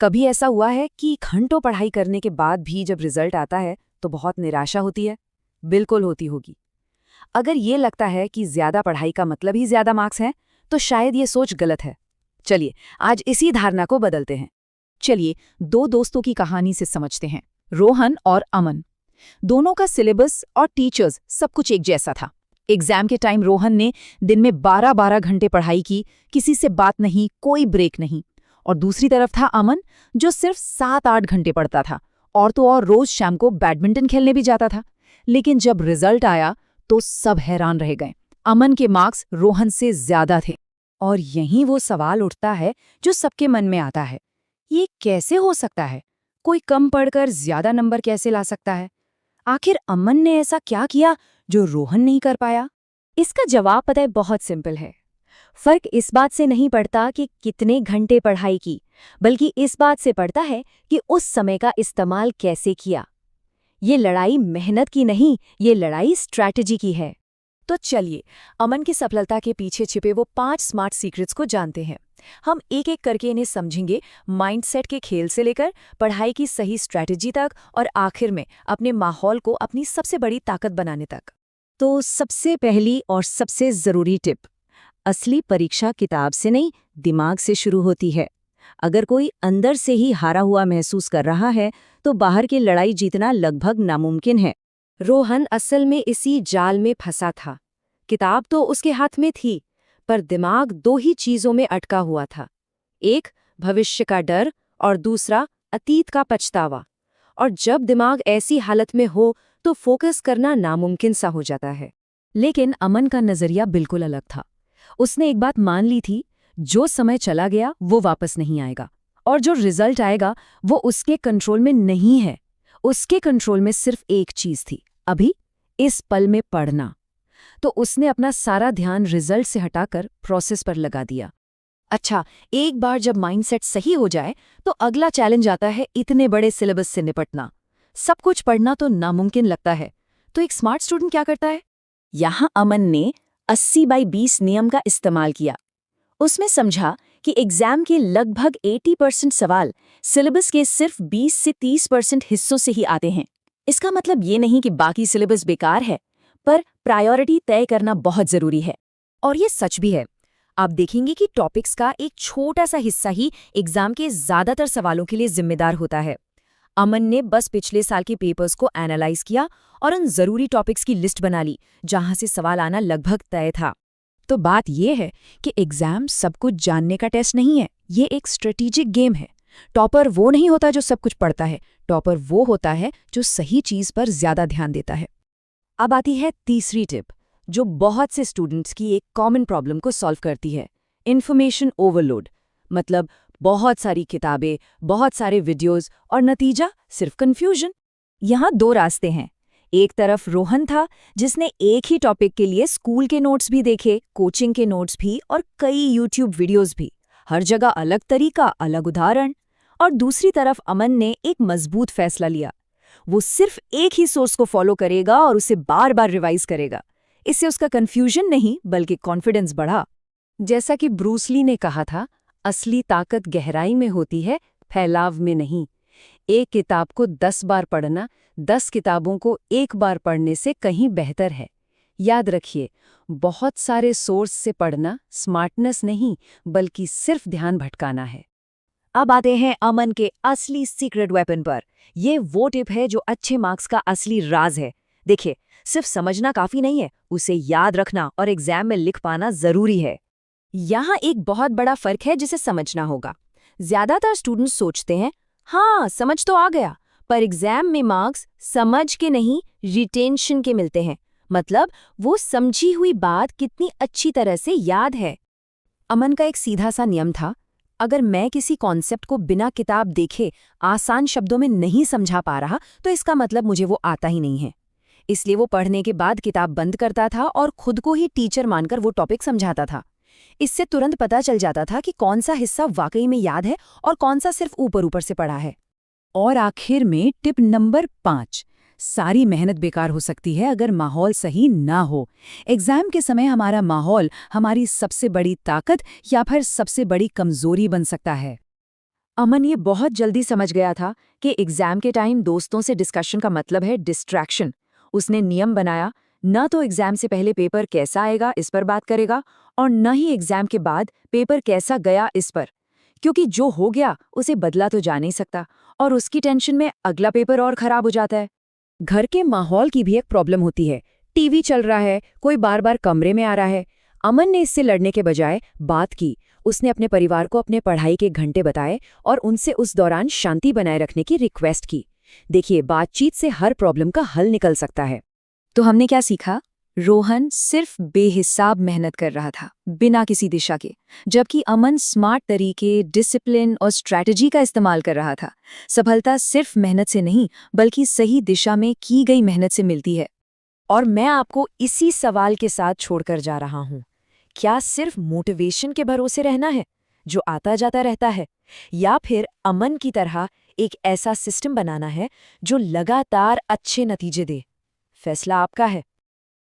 कभी ऐसा हुआ है कि घंटों पढ़ाई करने के बाद भी जब रिजल्ट आता है तो बहुत निराशा होती है? बिल्कुल होती होगी। अगर ये लगता है कि ज्यादा पढ़ाई का मतलब ही ज्यादा मार्क्स हैं, तो शायद ये सोच गलत है। चलिए, आज इसी धारणा को बदलते हैं। चलिए, दो दोस्तों की कहानी से समझते हैं। रोहन और अमन। दोनों का सिलेबस और टीचर्स सब कुछ एक जैसा था। एग्जाम के टाइम रोहन ने दिन में 12-12 घंटे पढ़ाई की, किसी से बात नहीं, कोई ब्रेक नहीं। और दूसरी तरफ था अमन, जो सिर्फ 7-8 घंटे पढ़ता था, और तो और रोज शाम को बैडमिंटन खेलने भी जाता था। लेकिन जब रिजल्ट आया तो सब हैरान रह गए। अमन के मार्क्स रोहन से ज्यादा थे। और यहीं वो सवाल उठता है जो सबके मन में आता है, ये कैसे हो सकता है? कोई कम पढ़कर ज्यादा नंबर कैसे ला सकता है? आखिर अमन ने ऐसा क्या किया जो रोहन नहीं कर पाया? इसका जवाब पता है, बहुत सिंपल है। फर्क इस बात से नहीं पड़ता कि कितने घंटे पढ़ाई की, बल्कि इस बात से पड़ता है कि उस समय का इस्तेमाल कैसे किया। ये लड़ाई मेहनत की नहीं, ये लड़ाई स्ट्रैटेजी की है। तो चलिए, अमन की सफलता के पीछे छिपे वो 5 स्मार्ट सीक्रेट्स को जानते हैं। हम एक एक करके इन्हें समझेंगे, माइंडसेट के खेल से लेकर पढ़ाई की सही स्ट्रैटेजी तक, और आखिर में अपने माहौल को अपनी सबसे बड़ी ताकत बनाने तक। तो सबसे पहली और सबसे जरूरी टिप, असली परीक्षा किताब से नहीं, दिमाग से शुरू होती है। अगर कोई अंदर से ही हारा हुआ महसूस कर रहा है तो बाहर की लड़ाई जीतना लगभग नामुमकिन है। रोहन असल में इसी जाल में फंसा था। किताब तो उसके हाथ में थी, पर दिमाग दो ही चीजों में अटका हुआ था। एक, भविष्य का डर, और दूसरा, अतीत का पछतावा। और जब दिमाग ऐसी हालत में हो तो फोकस करना नामुमकिन सा हो जाता है। लेकिन अमन का नजरिया बिल्कुल अलग था। उसने एक बात मान ली थी, जो समय चला गया वो वापस नहीं आएगा, और जो रिजल्ट आएगा वो उसके कंट्रोल में नहीं है। उसके कंट्रोल में सिर्फ एक चीज थी, अभी इस पल में पढ़ना। तो उसने अपना सारा ध्यान रिजल्ट से हटाकर प्रोसेस पर लगा दिया। अच्छा, एक बार जब माइंडसेट सही हो जाए तो अगला चैलेंज आता है इतने बड़े सिलेबस से निपटना। सब कुछ पढ़ना तो नामुमकिन लगता है। तो एक स्मार्ट स्टूडेंट क्या करता है? यहाँ अमन ने 80/20 नियम का इस्तेमाल किया। उसमें समझा कि एग्जाम के लगभग 80% सवाल सिलेबस के सिर्फ 20 से 30% हिस्सों से ही आते हैं। इसका मतलब ये नहीं कि बाकी सिलेबस बेकार है, पर प्रायोरिटी तय करना बहुत जरूरी है। और ये सच भी है। आप देखेंगे कि टॉपिक्स का एक छोटा सा हिस्सा ही एग्जाम के ज्यादातर सवालों के लिए जिम्मेदार होता है। अमन ने बस पिछले साल के पेपर्स को एनालाइज किया और उन जरूरी टॉपिक्स की लिस्ट बना ली जहां से सवाल आना लगभग तय था। तो बात यह है कि एग्जाम सब कुछ जानने का टेस्ट नहीं है, ये एक स्ट्रेटेजिक गेम है। टॉपर वो नहीं होता जो सब कुछ पढ़ता है, टॉपर वो होता है जो सही चीज पर ज्यादा ध्यान देता है। अब आती है तीसरी टिप, जो बहुत से स्टूडेंट्स की एक कॉमन प्रॉब्लम को सॉल्व करती है, इन्फॉर्मेशन ओवरलोड। मतलब बहुत सारी किताबें, बहुत सारे वीडियोस, और नतीजा सिर्फ कंफ्यूजन। यहाँ दो रास्ते हैं। एक तरफ रोहन था, जिसने एक ही टॉपिक के लिए स्कूल के नोट्स भी देखे, कोचिंग के नोट्स भी, और कई यूट्यूब वीडियोस भी। हर जगह अलग तरीका, अलग उदाहरण। और दूसरी तरफ अमन ने एक मजबूत फैसला लिया। वो सिर्फ एक ही सोर्स को फॉलो करेगा और उसे बार बार रिवाइज करेगा। इससे उसका कंफ्यूजन नहीं, बल्कि कॉन्फिडेंस बढ़ा। जैसा कि ब्रूस ली ने कहा था, असली ताकत गहराई में होती है, फैलाव में नहीं। एक किताब को 10 बार पढ़ना 10 किताबों को एक बार पढ़ने से कहीं बेहतर है। याद रखिए, बहुत सारे सोर्स से पढ़ना स्मार्टनेस नहीं, बल्कि सिर्फ ध्यान भटकाना है। अब आते हैं अमन के असली सीक्रेट वेपन पर। ये वो टिप है जो अच्छे मार्क्स का असली राज है। देखिए, सिर्फ समझना काफी नहीं है, उसे याद रखना और एग्जाम में लिख पाना जरूरी है। यहाँ एक बहुत बड़ा फर्क है जिसे समझना होगा। ज्यादातर स्टूडेंट्स सोचते हैं, हाँ समझ तो आ गया, पर एग्जाम में मार्क्स समझ के नहीं, रिटेंशन के मिलते हैं। मतलब वो समझी हुई बात कितनी अच्छी तरह से याद है। अमन का एक सीधा सा नियम था, अगर मैं किसी कॉन्सेप्ट को बिना किताब देखे आसान शब्दों में नहीं समझा पा रहा तो इसका मतलब मुझे वो आता ही नहीं है। इसलिए वो पढ़ने के बाद किताब बंद करता था और खुद को ही टीचर मानकर वो टॉपिक समझाता था। इससे तुरंत पता चल जाता था कि कौन सा हिस्सा वाकई में याद है और कौन सा सिर्फ ऊपर ऊपर से पढ़ा है। और आखिर में टिप नंबर 5, सारी मेहनत बेकार हो सकती है अगर माहौल सही ना हो। एग्जाम के समय हमारा माहौल हमारी सबसे बड़ी ताकत या फिर सबसे बड़ी कमजोरी बन सकता है। अमन ये बहुत जल्दी समझ गया था कि एग्जाम के टाइम दोस्तों से डिस्कशन का मतलब है डिस्ट्रैक्शन। उसने नियम बनाया, न तो एग्जाम से पहले पेपर कैसा आएगा इस पर बात करेगा और न ही एग्जाम के बाद पेपर कैसा गया इस पर, क्योंकि जो हो गया उसे बदला तो जा नहीं सकता और उसकी टेंशन में अगला पेपर और खराब हो जाता है। घर के माहौल की भी एक प्रॉब्लम होती है। टीवी चल रहा है, कोई बार बार कमरे में आ रहा है। अमन ने इससे लड़ने के बजाय बात की। उसने अपने परिवार को अपने पढ़ाई के घंटे बताए और उनसे उस दौरान शांति बनाए रखने की रिक्वेस्ट की। देखिए, बातचीत से हर प्रॉब्लम का हल निकल सकता है। तो हमने क्या सीखा? रोहन सिर्फ बेहिसाब मेहनत कर रहा था, बिना किसी दिशा के, जबकि अमन स्मार्ट तरीके, डिसिप्लिन और स्ट्रैटेजी का इस्तेमाल कर रहा था। सफलता सिर्फ मेहनत से नहीं, बल्कि सही दिशा में की गई मेहनत से मिलती है। और मैं आपको इसी सवाल के साथ छोड़कर जा रहा हूं। क्या सिर्फ मोटिवेशन के भरोसे रहना है, जो आता जाता रहता है, या फिर अमन की तरह एक ऐसा सिस्टम बनाना है जो लगातार अच्छे नतीजे दे? फैसला आपका है।